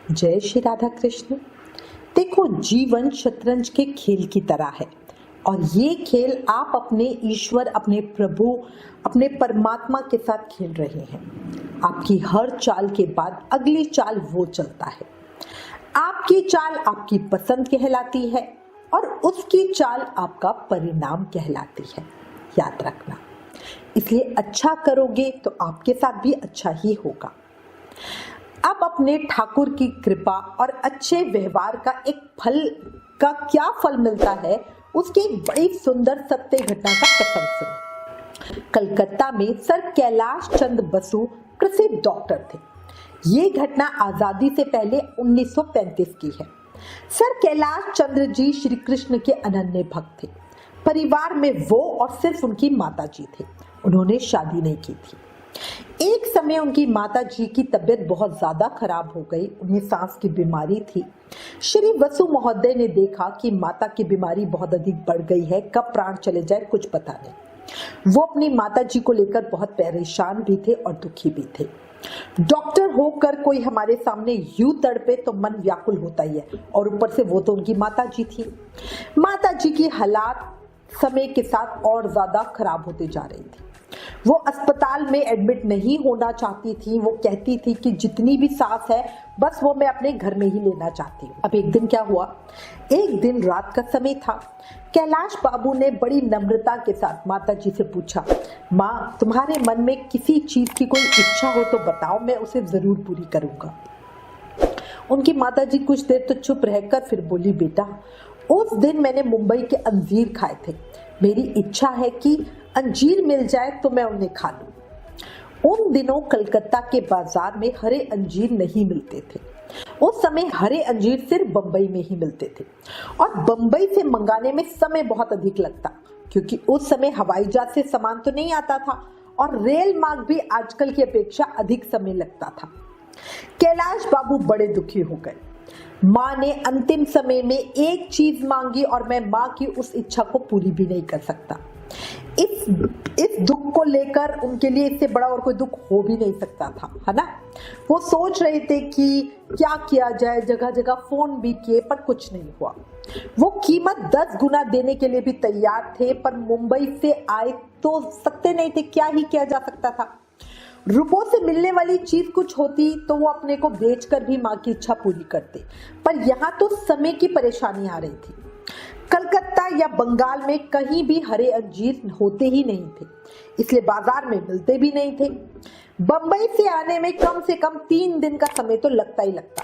जय श्री राधा कृष्ण। देखो, जीवन शतरंज के खेल की तरह है और ये खेल आप अपने ईश्वर, अपने प्रभु, अपने परमात्मा के साथ खेल रहे हैं। आपकी हर चाल के बाद अगली चाल वो चलता है। आपकी चाल आपकी पसंद कहलाती है और उसकी चाल आपका परिणाम कहलाती है। याद रखना, इसलिए अच्छा करोगे तो आपके साथ भी अच्छा ही होगा। अब अपने ठाकुर की कृपा और अच्छे व्यवहार का एक फल का क्या फल मिलता है, उसकी एक बड़ी सुंदर सत्य घटना का प्रसंग सुनो। कलकत्ता में सर कैलाश चंद्र बसु प्रसिद्ध डॉक्टर थे। ये घटना आजादी से पहले 1935 की है। सर कैलाश चंद्र जी श्री कृष्ण के अनन्य भक्त थे। परिवार में वो और सिर्फ उनकी माता जी थे। उन्होंने शादी नहीं की थी। एक समय उनकी माता जी की तबीयत बहुत ज्यादा खराब हो गई। उन्हें सांस की बीमारी थी। श्री वसु महोदय ने देखा कि माता की बीमारी बहुत अधिक बढ़ गई है, कब प्राण चले जाए कुछ पता नहीं। वो अपनी माता जी को लेकर बहुत परेशान भी थे और दुखी भी थे। डॉक्टर होकर कोई हमारे सामने यूं तड़पे तो मन व्याकुल होता ही है, और ऊपर से वो तो उनकी माता जी थी। माता जी की हालात समय के साथ और ज्यादा खराब होते जा रही थी। वो अस्पताल में एडमिट नहीं होना चाहती थी। वो कहती थी कि जितनी भी सांस है बस वो मैं अपने घर में ही लेना चाहती हूँ। अब एक दिन क्या हुआ, एक दिन रात का समय था। कैलाश बाबू ने बड़ी नम्रता के साथ माता जी से पूछा, माँ, तुम्हारे मन में किसी चीज की कोई इच्छा हो तो बताओ, मैं उसे जरूर पूरी करूंगा। उनकी माता जी कुछ देर तो चुप रहकर फिर बोली, बेटा, उस दिन मैंने मुंबई के अंजीर खाए थे। मेरी इच्छा है कि अंजीर मिल जाए तो मैं उन्हें खा लूं। उन दिनों कलकत्ता के बाजार में हरे अंजीर नहीं मिलते थे। उस समय हरे अंजीर सिर्फ बंबई में ही मिलते थे और बंबई से मंगाने में समय बहुत अधिक लगता, क्योंकि उस समय हवाई जहाज से सामान तो नहीं आता था और रेल मार्ग भी आजकल की अपेक्षा अधिक समय लगता था। कैलाश बाबू बड़े दुखी हो गए। माँ ने अंतिम समय में एक चीज मांगी और मैं माँ की उस इच्छा को पूरी भी नहीं कर सकता। इस दुख को लेकर उनके लिए इससे बड़ा और कोई दुख हो भी नहीं सकता था, है ना। वो सोच रहे थे कि क्या किया जाए, जगह जगह फोन भी किए पर कुछ नहीं हुआ। वो कीमत 10 गुना देने के लिए भी तैयार थे, पर मुंबई से आए तो सकते नहीं थे, क्या ही किया जा सकता था। रुपयों से मिलने वाली चीज कुछ होती तो वो अपने को बेचकर भी माँ की इच्छा पूरी करते, पर यहाँ तो समय की परेशानी आ रही थी। कलकत्ता या बंगाल में कहीं भी हरे अंजीर होते ही नहीं थे, इसलिए बाजार में मिलते भी नहीं थे। बंबई से आने में कम से कम 3 दिन का समय तो लगता ही लगता,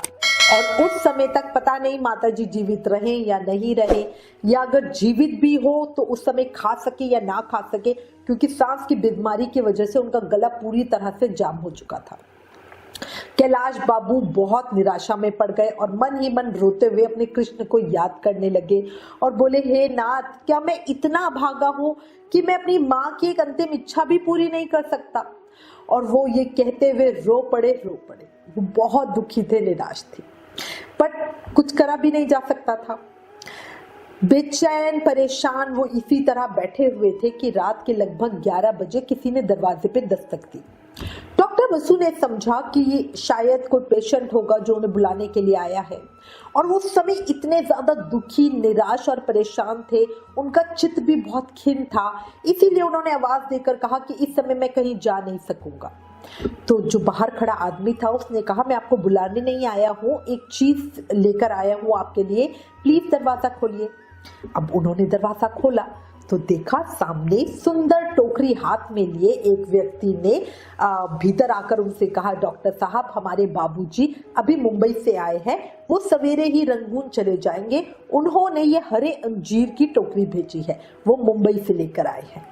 और उस समय तक पता नहीं माता जी जीवित रहे या नहीं रहे, या अगर जीवित भी हो तो उस समय खा सके या ना खा सके, क्योंकि सांस की बीमारी की वजह से उनका गला पूरी तरह से जाम हो चुका था। कैलाश बाबू बहुत निराशा में पड़ गए और मन ही मन रोते हुए अपने कृष्ण को याद करने लगे और बोले, हे नाथ, क्या मैं इतना भागा हूं कि मैं अपनी माँ की एक अंतिम इच्छा भी पूरी नहीं कर सकता। और वो ये कहते हुए रो पड़े। वो बहुत दुखी थे, निराश थे, पर कुछ करा भी नहीं जा सकता था। बेचैन परेशान वो इसी तरह बैठे हुए थे कि रात के लगभग 11 बजे किसी ने दरवाजे पे दस्तक दी। डॉक्टर बसु ने समझा कि ये शायद कोई पेशेंट होगा जो उन्हें बुलाने के लिए आया है, और वो समय इतने ज्यादा दुखी, निराश और परेशान थे, उनका चित्त भी बहुत खिन्न था। इसीलिए उन्होंने आवाज देकर कहा कि इस समय मैं कहीं जा नहीं सकूंगा। तो जो बाहर खड़ा आदमी था उसने कहा, मैं आपको बुलाने नहीं आया हूँ, एक चीज लेकर आया हूँ आपके लिए, प्लीज दरवाजा खोलिए। अब उन्होंने दरवाजा खोला तो देखा सामने सुंदर टोकरी हाथ में लिए एक व्यक्ति ने भीतर आकर उनसे कहा, डॉक्टर साहब, हमारे बाबूजी अभी मुंबई से आए हैं, वो सवेरे ही रंगून चले जाएंगे। उन्होंने ये हरे अंजीर की टोकरी भेजी है, वो मुंबई से लेकर आए हैं।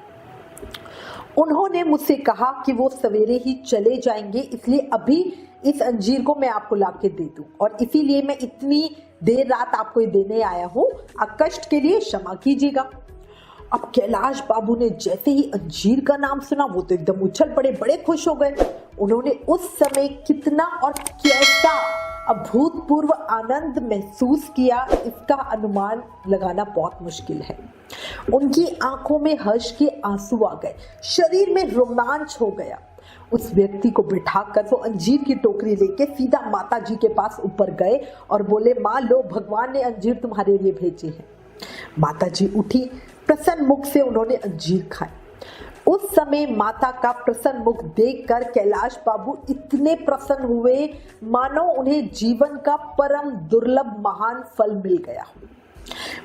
उन्होंने मुझसे कहा कि वो सवेरे ही चले जाएंगे, इसलिए अभी इस अंजीर को मैं आपको लाके दे दूं, और इसीलिए मैं इतनी देर रात आपको ये देने आया हूँ। कष्ट के लिए क्षमा कीजिएगा। अब कैलाश बाबू ने जैसे ही अंजीर का नाम सुना वो तो एकदम उछल पड़े, बड़े खुश हो गए। उन्होंने उस समय कितना और कैसा अभूतपूर्व आनंद महसूस किया, इसका अनुमान लगाना बहुत मुश्किल है। उनकी आंखों में हर्ष के आंसू आ गए, शरीर में रोमांच हो गया। उस व्यक्ति को बिठाकर वो अंजीर की टोकरी लेके सीधा माता जी के पास ऊपर गए और बोले, माँ लो, भगवान ने अंजीर तुम्हारे लिए भेजे हैं। माता जी उठी, प्रसन्न मुख से उन्होंने अंजीर खाए। उस समय माता का प्रसन्न मुख देखकर कैलाश बाबू इतने प्रसन्न हुए मानो उन्हें जीवन का परम दुर्लभ महान फल मिल गया।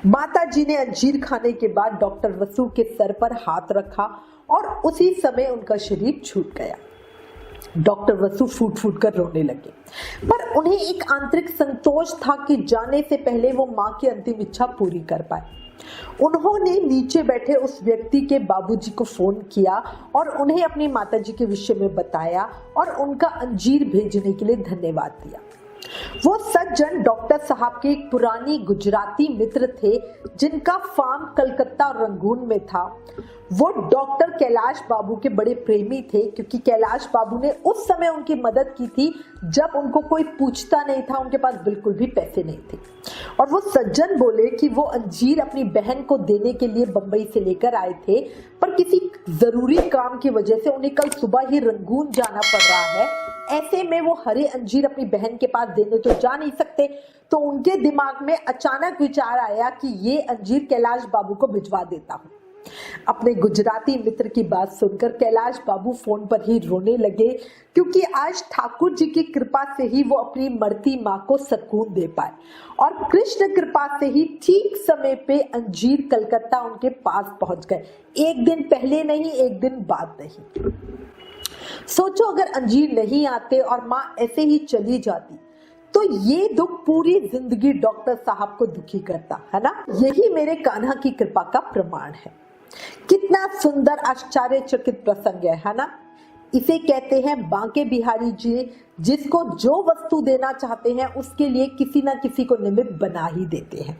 माता जी ने अंजीर खाने के बाद डॉक्टर वसु के सर पर हाथ रखा और उसी समय उनका शरीर छूट गया। डॉक्टर वसु फूट फूट कर रोने लगे, पर उन्हें एक आंतरिक संतोष था कि जाने से पहले वो मां की अंतिम इच्छा पूरी कर पाए। उन्होंने नीचे बैठे उस व्यक्ति के बाबूजी को फोन किया और उन्हें अपनी माताजी के विषय में बताया और उनका अंजीर भेजने के लिए धन्यवाद दिया। वो सज्जन डॉक्टर साहब के एक पुरानी गुजराती मित्र थे जिनका फार्म कलकत्ता और रंगून में था। वो डॉक्टर कैलाश बाबू के बड़े प्रेमी थे क्योंकि कैलाश बाबू ने उस समय उनकी मदद की थी जब उनको कोई पूछता नहीं था, उनके पास बिल्कुल भी पैसे नहीं थे। और वो सज्जन बोले कि वो अंजीर अपनी बहन को देने के लिए बंबई से लेकर आए थे, पर किसी जरूरी काम की वजह से उन्हें कल सुबह ही रंगून जाना पड़ रहा है। ऐसे में वो हरे अंजीर अपनी बहन के पास देने तो जा नहीं सकते, तो उनके दिमाग में अचानक विचार आया कि ये अंजीर कैलाश बाबू को भिजवा देता हूँ। अपने गुजराती मित्र की बात सुनकर कैलाश बाबू फोन पर ही रोने लगे क्योंकि आज ठाकुर जी की कृपा से ही वो अपनी मरती माँ को सुकून दे पाए और कृष्ण कृपा से ही ठीक समय पे अंजीर कलकत्ता उनके पास पहुंच गए। एक दिन पहले नहीं, एक दिन बाद नहीं। सोचो अगर अंजीर नहीं आते और माँ ऐसे ही चली जाती तो ये दुख पूरी जिंदगी डॉक्टर साहब को दुखी करता, है ना। यही मेरे कान्हा की कृपा का प्रमाण है। कितना सुंदर आश्चर्यचकित प्रसंग है ना। इसे कहते हैं बांके बिहारी जी, जिसको जो वस्तु देना चाहते हैं उसके लिए किसी ना किसी को निमित्त बना ही देते हैं।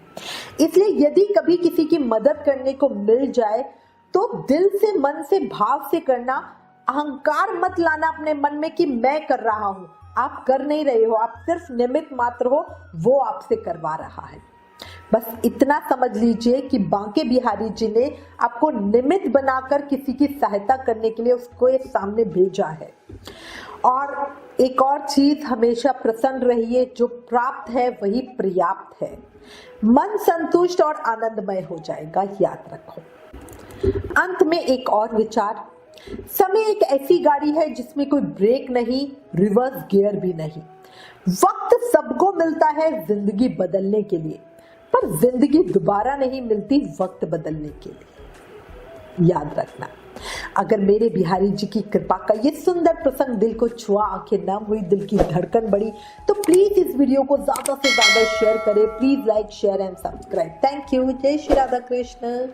इसलिए यदि कभी किसी की मदद करने को मिल जाए तो दिल से, मन से, भाव से करना। अहंकार मत लाना अपने मन में कि मैं कर रहा हूं। आप कर नहीं रहे हो, आप सिर्फ निमित्त मात्र हो, वो आपसे करवा रहा है। बस इतना समझ लीजिए कि बांके बिहारी जी ने आपको निमित्त बनाकर किसी की सहायता करने के लिए उसको एक सामने भेजा है। और एक और चीज, हमेशा प्रसन्न रहिए, जो प्राप्त है वही पर्याप्त है। मन संतुष्ट और आनंदमय हो जाएगा, याद रखो। अंत में एक और विचार, समय एक ऐसी गाड़ी है जिसमें कोई ब्रेक नहीं, रिवर्स गियर भी नहीं। वक्त सबको मिलता है जिंदगी बदलने के लिए, पर जिंदगी दोबारा नहीं मिलती वक्त बदलने के लिए, याद रखना। अगर मेरे बिहारी जी की कृपा का ये सुंदर प्रसंग दिल को छुआ, आंखें नम हुई, दिल की धड़कन बढ़ी, तो प्लीज इस वीडियो को ज्यादा से ज्यादा शेयर करें। Please like, share and subscribe. Thank you. जय श्री राधा कृष्ण।